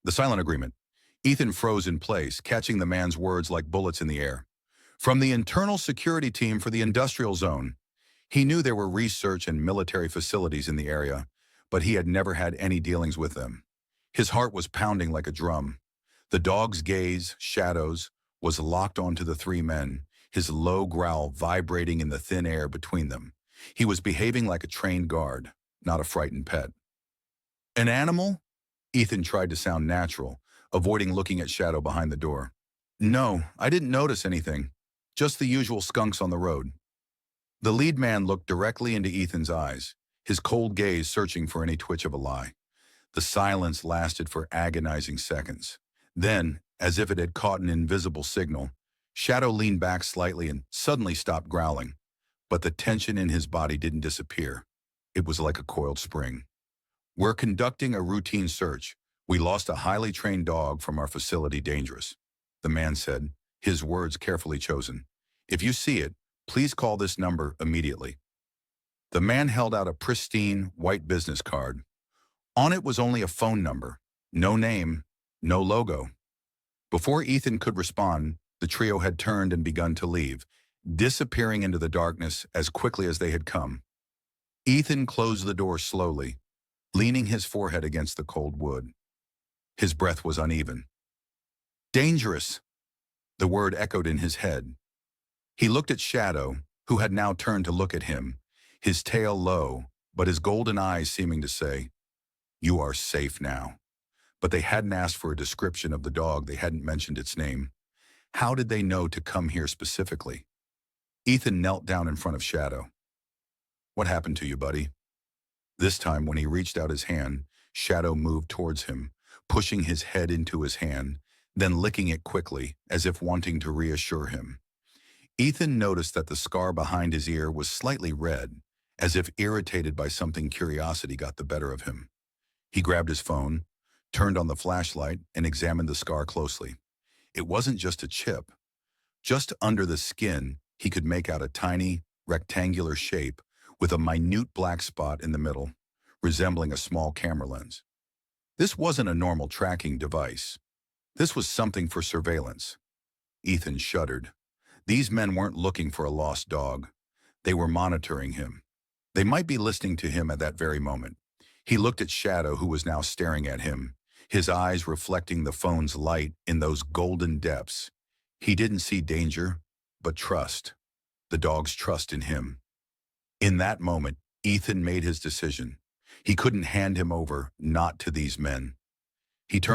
The silent agreement. Ethan froze in place, catching the man's words like bullets in the air. From the internal security team for the industrial zone. He knew there were research and military facilities in the area, but he had never had any dealings with them. His heart was pounding like a drum. The dog's gaze, shadows, was locked onto the three men, his low growl vibrating in the thin air between them. He was behaving like a trained guard, not a frightened pet. An animal? Ethan tried to sound natural, avoiding looking at Shadow behind the door. No, I didn't notice anything. Just the usual skunks on the road. The lead man looked directly into Ethan's eyes, his cold gaze searching for any twitch of a lie. The silence lasted for agonizing seconds. Then, as if it had caught an invisible signal, Shadow leaned back slightly and suddenly stopped growling. But the tension in his body didn't disappear. It was like a coiled spring. We're conducting a routine search. We lost a highly trained dog from our facility. Dangerous, the man said, his words carefully chosen. If you see it, please call this number immediately. The man held out a pristine, white business card. On it was only a phone number. No name, no logo. Before Ethan could respond, the trio had turned and begun to leave, disappearing into the darkness as quickly as they had come. Ethan closed the door slowly, leaning his forehead against the cold wood. His breath was uneven. Dangerous, the word echoed in his head. He looked at Shadow, who had now turned to look at him, his tail low, but his golden eyes seeming to say, "You are safe now." But they hadn't asked for a description of the dog. They hadn't mentioned its name. How did they know to come here specifically? Ethan knelt down in front of Shadow. What happened to you, buddy? This time, when he reached out his hand, Shadow moved towards him, pushing his head into his hand, then licking it quickly, as if wanting to reassure him. Ethan noticed that the scar behind his ear was slightly red, as if irritated by something. Curiosity got the better of him. He grabbed his phone, turned on the flashlight, and examined the scar closely. It wasn't just a chip. Just under the skin, he could make out a tiny, rectangular shape with a minute black spot in the middle, resembling a small camera lens. This wasn't a normal tracking device. This was something for surveillance. Ethan shuddered. These men weren't looking for a lost dog. They were monitoring him. They might be listening to him at that very moment. He looked at Shadow, who was now staring at him, his eyes reflecting the phone's light in those golden depths. He didn't see danger, but trust. The dog's trust in him. In that moment, Ethan made his decision. He couldn't hand him over, not to these men. He turned